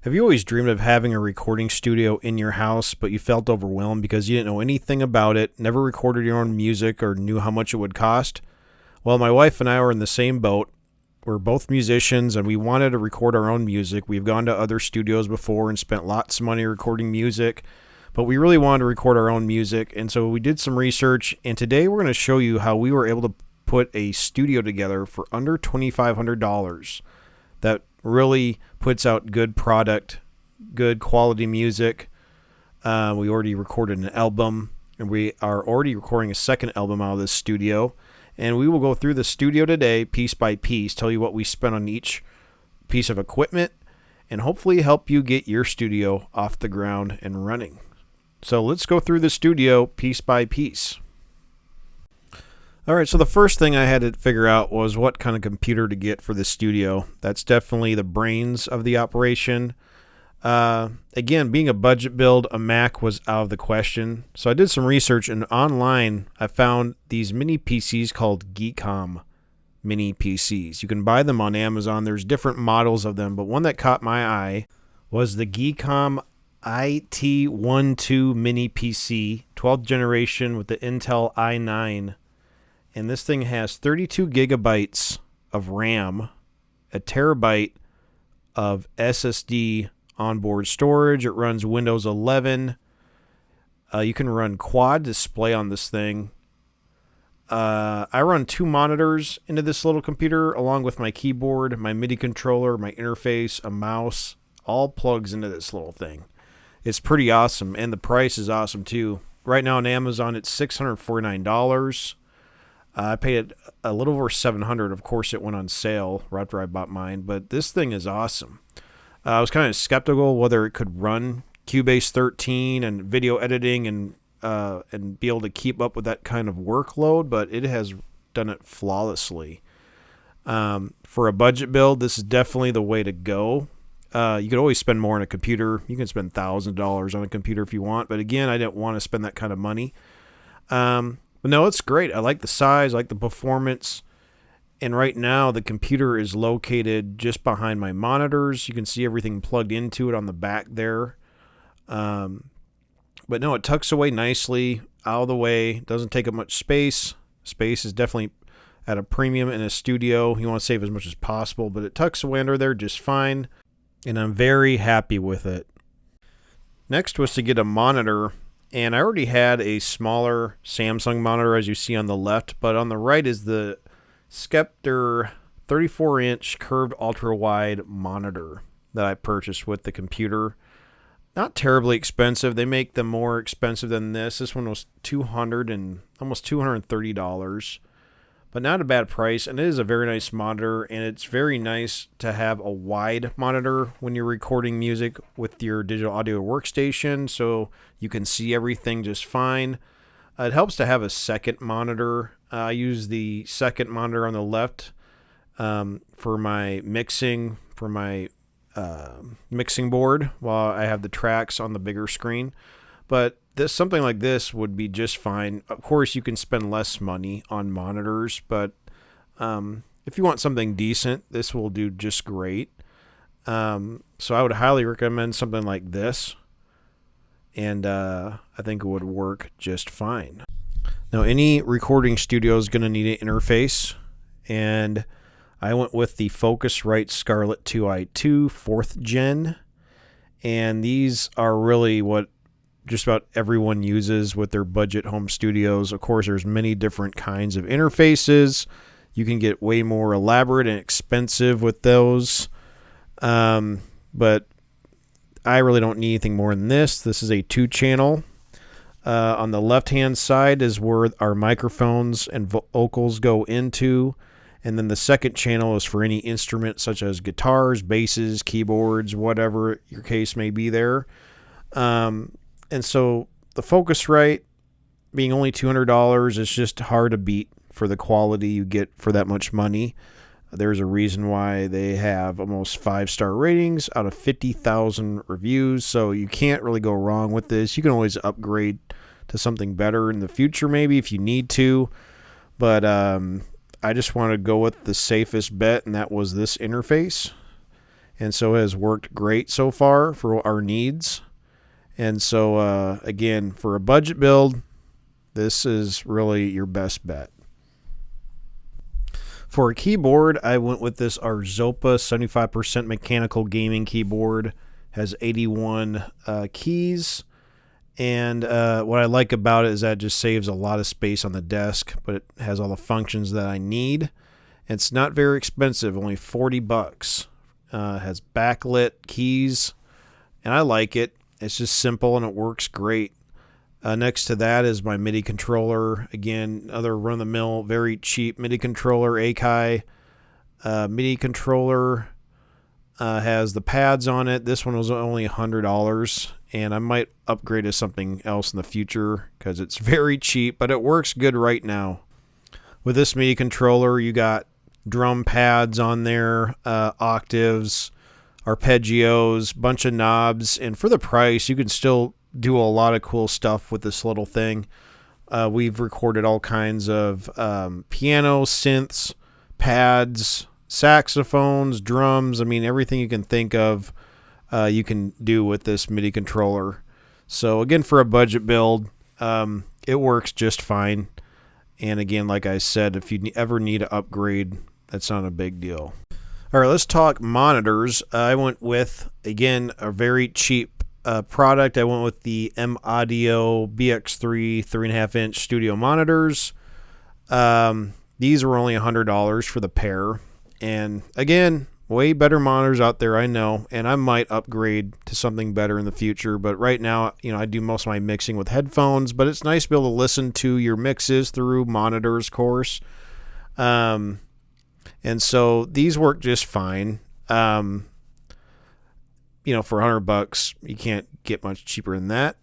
Have you always dreamed of having a recording studio in your house, but you felt overwhelmed because you didn't know anything about it, never recorded your own music, or knew how much it would cost? Well, my wife and I were in the same boat. We're both musicians and we wanted to record our own music. We've gone to other studios before and spent lots of money recording music, but we really wanted to record our own music. And so we did some research, and today we're going to show you how we were able to put a studio together for under $2,500 that really puts out good product, good quality music. We already recorded an album, and we are already recording a second album out of this studio. And we will go through the studio today, piece by piece, tell you what we spent on each piece of equipment, and hopefully help you get your studio off the ground and running. So let's go through the studio piece by piece. All right, so the first thing I had to figure out was what kind of computer to get for the studio. That's definitely the brains of the operation. Again, being a budget build, a Mac was out of the question. So I did some research, and online I found these mini PCs called Geekom mini PCs. You can buy them on Amazon. There's different models of them, but one that caught my eye was the Geekom IT12 mini PC, 12th generation with the Intel i9. And this thing has 32 gigabytes of RAM, a terabyte of SSD onboard storage. It runs Windows 11. You can run quad display on this thing. I run 2 monitors into this little computer along with my keyboard, my MIDI controller, my interface, a mouse, all plugs into this little thing. It's pretty awesome, and the price is awesome too. Right now on Amazon, it's $649. I paid it a little over $700. Of course, it went on sale right after I bought mine, but this thing is awesome. I was kind of skeptical whether it could run Cubase 13 and video editing and be able to keep up with that kind of workload, but it has done it flawlessly. For a budget build, this is definitely the way to go. You could always spend more on a computer. You can spend $1,000 on a computer if you want, but again, I didn't want to spend that kind of money. But no, it's great. I like the size, I like the performance. And right now, the computer is located just behind my monitors. You can see everything plugged into it on the back there. But no, it tucks away nicely, out of the way. Doesn't take up much space. Space is definitely at a premium in a studio. You want to save as much as possible, but it tucks away under there just fine. And I'm very happy with it. Next was to get a monitor. And I already had a smaller Samsung monitor, as you see on the left, but on the right is the Scepter 34-inch curved ultra-wide monitor that I purchased with the computer. Not terribly expensive. They make them more expensive than this. This one was $200 and almost $230, but not a bad price. And it is a very nice monitor, and it's very nice to have a wide monitor when you're recording music with your digital audio workstation, so you can see everything just fine. It helps to have a second monitor. I use the second monitor on the left for my mixing, mixing board, while I have the tracks on the bigger screen. But something like this would be just fine. Of course, you can spend less money on monitors, but if you want something decent, this will do just great. So I would highly recommend something like this, and I think it would work just fine. Now, any recording studio is going to need an interface, and I went with the Focusrite Scarlett 2i2 4th Gen, and these are really what just about everyone uses with their budget home studios. Of course, there's many different kinds of interfaces. You can get way more elaborate and expensive with those, but I really don't need anything more than this. This is a 2-channel. On the left-hand side is where our microphones and vocals go into, and then the second channel is for any instrument such as guitars, basses, keyboards, whatever your case may be there. And so the Focusrite, being only $200, is just hard to beat for the quality you get for that much money. There's a reason why they have almost 5-star ratings out of 50,000 reviews, so you can't really go wrong with this. You can always upgrade to something better in the future maybe if you need to, but I just want to go with the safest bet, and that was this interface. and so it has worked great so far for our needs. And so, again, for a budget build, this is really your best bet. For a keyboard, I went with this Azorpa 75% mechanical gaming keyboard. Has 81 keys. And what I like about it is that it just saves a lot of space on the desk, but it has all the functions that I need. It's not very expensive, only $40. Has backlit keys, and I like it. It's just simple and it works great. Next to that is my MIDI controller. Again, another run-of-the-mill, very cheap MIDI controller, Akai MIDI controller. Has the pads on it. This one was only $100, and I might upgrade to something else in the future because it's very cheap, but it works good right now. With this MIDI controller, you got drum pads on there, octaves, arpeggios, bunch of knobs, and for the price, you can still do a lot of cool stuff with this little thing. We've recorded all kinds of piano, synths, pads, saxophones, drums. I mean, everything you can think of, you can do with this MIDI controller. So again, for a budget build, it works just fine. And again, like I said, if you ever need to upgrade, that's not a big deal. All right, let's talk monitors. I went with, again, a very cheap product. I went with the M Audio BX3 3.5-inch studio monitors. These were only $100 for the pair. And again, way better monitors out there, I know, and I might upgrade to something better in the future. But right now, I do most of my mixing with headphones, but it's nice to be able to listen to your mixes through monitors, of course. And so these work just fine. For $100, you can't get much cheaper than that.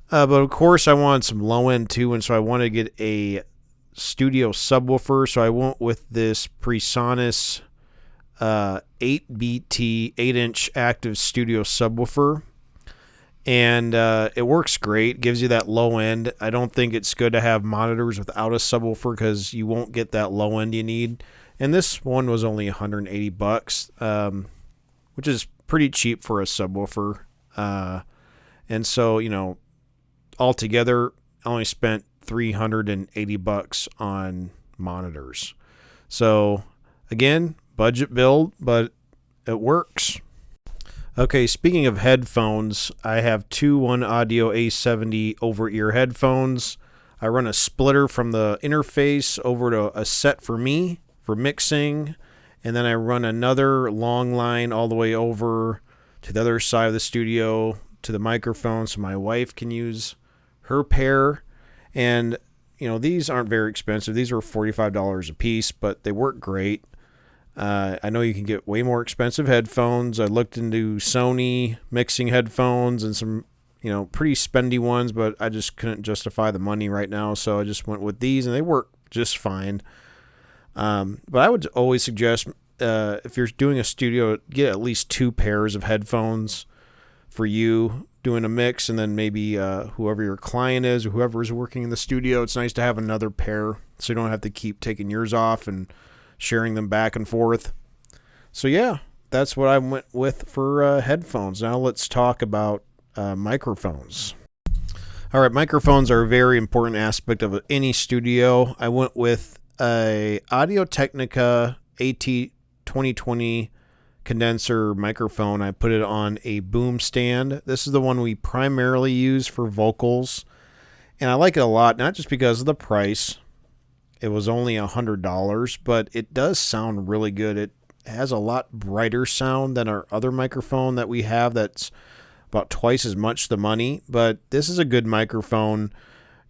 But of course, I wanted some low end too, and so I wanted to get a studio subwoofer. So I went with this PreSonus 8BT 8-inch active studio subwoofer, and it works great. Gives you that low end. I don't think it's good to have monitors without a subwoofer because you won't get that low end you need. And this one was only $180, which is pretty cheap for a subwoofer. And so, altogether, I only spent $380 on monitors. So, again, budget build, but it works. Okay, speaking of headphones, I have two One Audio A70 over-ear headphones. I run a splitter from the interface over to a set for me for mixing, and then I run another long line all the way over to the other side of the studio to the microphone so my wife can use her pair. And, these aren't very expensive. These were $45 a piece, but they work great. I know you can get way more expensive headphones. I looked into Sony mixing headphones and some, pretty spendy ones, but I just couldn't justify the money right now, so I just went with these, and they work just fine. But I would always suggest, if you're doing a studio, get at least two pairs of headphones for you doing a mix, and then maybe whoever your client is or whoever is working in the studio, it's nice to have another pair so you don't have to keep taking yours off and sharing them back and forth. So yeah, that's what I went with for headphones. Now let's talk about microphones. All right, microphones are a very important aspect of any studio. I went with a Audio-Technica AT2020 condenser microphone. I put it on a boom stand. This is the one we primarily use for vocals, and I like it a lot, not just because of the price. It was only $100, but it does sound really good. It has a lot brighter sound than our other microphone that we have that's about twice as much the money, but this is a good microphone.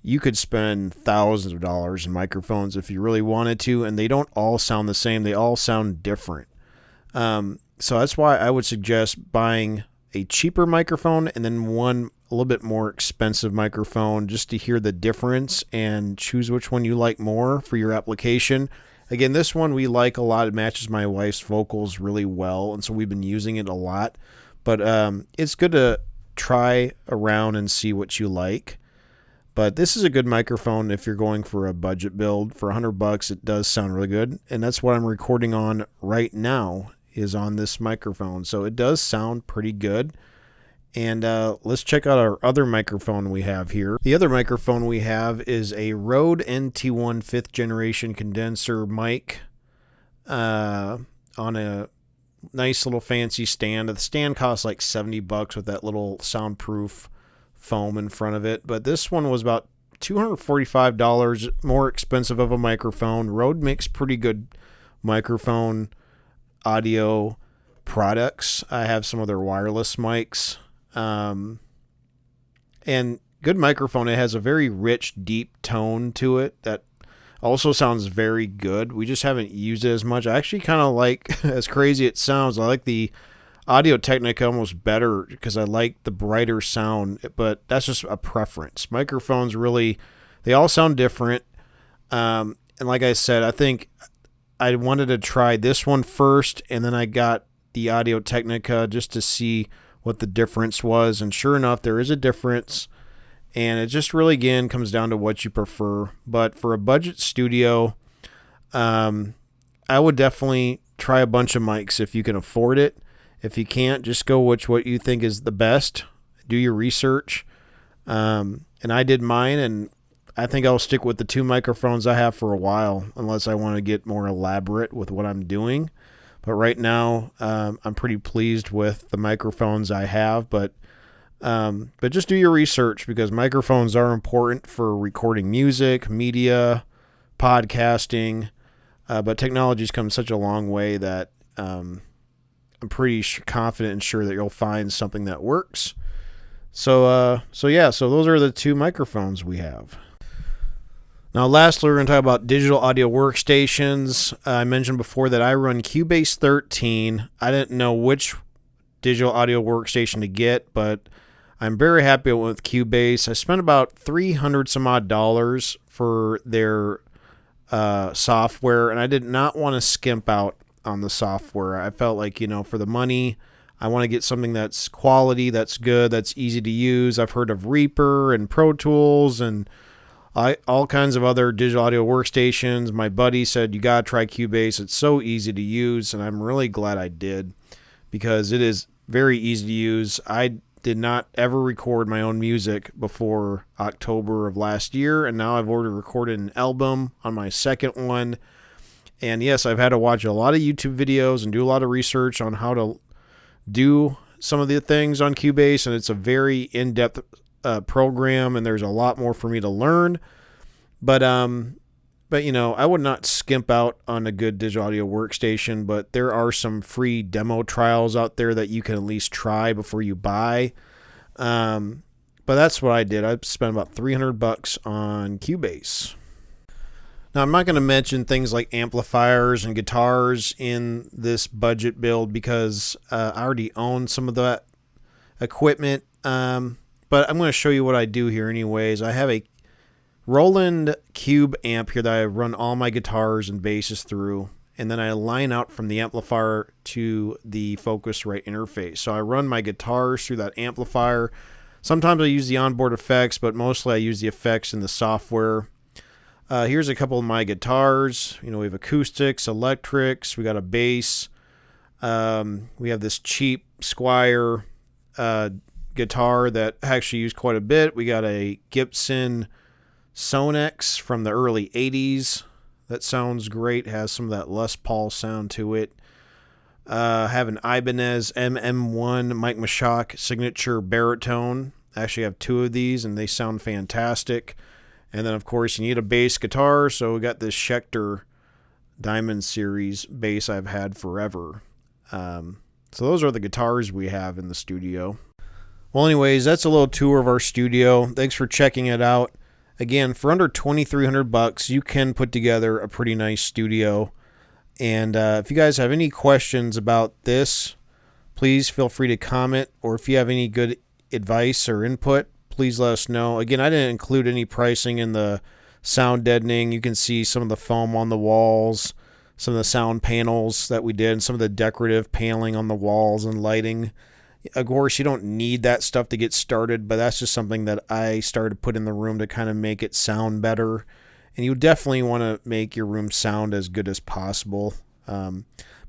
You could spend thousands of dollars in microphones if you really wanted to, and they don't all sound the same. They all sound different. So that's why I would suggest buying a cheaper microphone and then one a little bit more expensive microphone just to hear the difference and choose which one you like more for your application. Again, this one we like a lot. It matches my wife's vocals really well, and so we've been using it a lot. But it's good to try around and see what you like. But this is a good microphone if you're going for a budget build. For $100, it does sound really good, and that's what I'm recording on right now is on this microphone. So it does sound pretty good. And let's check out our other microphone we have here. The other microphone we have is a Rode NT1 5th generation condenser mic on a nice little fancy stand. The stand costs like $70 with that little soundproof foam in front of it. But this one was about $245 more expensive of a microphone. Rode makes pretty good microphone audio products. I have some of their wireless mics. And good microphone. It has a very rich, deep tone to it that also sounds very good. We just haven't used it as much. I actually kind of like, as crazy it sounds, I like the Audio Technica almost better because I like the brighter sound, but that's just a preference. Microphones really, they all sound different. And like I said, I think I wanted to try this one first, and then I got the Audio Technica just to see what the difference was. And sure enough, there is a difference. And it just really, again, comes down to what you prefer. But for a budget studio, I would definitely try a bunch of mics if you can afford it. If you can't, just go with what you think is the best. Do your research. And I did mine, and I think I'll stick with the 2 microphones I have for a while, unless I want to get more elaborate with what I'm doing. But right now, I'm pretty pleased with the microphones I have. But just do your research, because microphones are important for recording music, media, podcasting. But technology's come such a long way that I'm pretty confident and sure that you'll find something that works. So those are the 2 microphones we have. Now, lastly, we're going to talk about digital audio workstations. I mentioned before that I run Cubase 13. I didn't know which digital audio workstation to get, but I'm very happy with Cubase. I spent about $300 some odd for their software, and I did not want to skimp out on the software. I felt like, for the money, I want to get something that's quality, that's good, that's easy to use. I've heard of Reaper and Pro Tools and all kinds of other digital audio workstations. My buddy said, you got to try Cubase. It's so easy to use, and I'm really glad I did, because it is very easy to use. I did not ever record my own music before October of last year, and now I've already recorded an album on my second one. And yes, I've had to watch a lot of YouTube videos and do a lot of research on how to do some of the things on Cubase, and it's a very in-depth program, and there's a lot more for me to learn. But I would not skimp out on a good digital audio workstation, but there are some free demo trials out there that you can at least try before you buy. But that's what I did. I spent about $300 on Cubase. Now, I'm not going to mention things like amplifiers and guitars in this budget build, because I already own some of that equipment. But I'm going to show you what I do here anyways. I have a Roland Cube amp here that I run all my guitars and basses through, and then I line out from the amplifier to the Focusrite interface. So I run my guitars through that amplifier. Sometimes I use the onboard effects, but mostly I use the effects in the software. Here's a couple of my guitars. We have acoustics, electrics, we got a bass. We have this cheap Squier guitar that I actually use quite a bit. We got a Gibson Sonex from the early 80s. That sounds great. Has some of that Les Paul sound to it. Have an Ibanez MM1 Mike Mashock signature baritone. I actually have 2 of these, and they sound fantastic. And then, of course, you need a bass guitar, so we got this Schecter Diamond Series bass I've had forever. So those are the guitars we have in the studio. Well, anyways, that's a little tour of our studio. Thanks for checking it out. Again, for under $2,300, you can put together a pretty nice studio. And if you guys have any questions about this, please feel free to comment. Or if you have any good advice or input, please let us know. Again, I didn't include any pricing in the sound deadening. You can see some of the foam on the walls, some of the sound panels that we did, and some of the decorative paneling on the walls and lighting. Of course, you don't need that stuff to get started, but that's just something that I started to put in the room to kind of make it sound better. And you definitely want to make your room sound as good as possible. But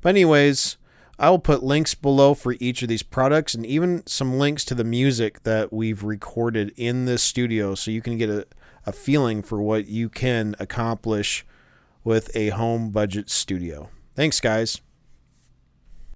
anyways, I will put links below for each of these products and even some links to the music that we've recorded in this studio so you can get a feeling for what you can accomplish with a home budget studio. Thanks, guys.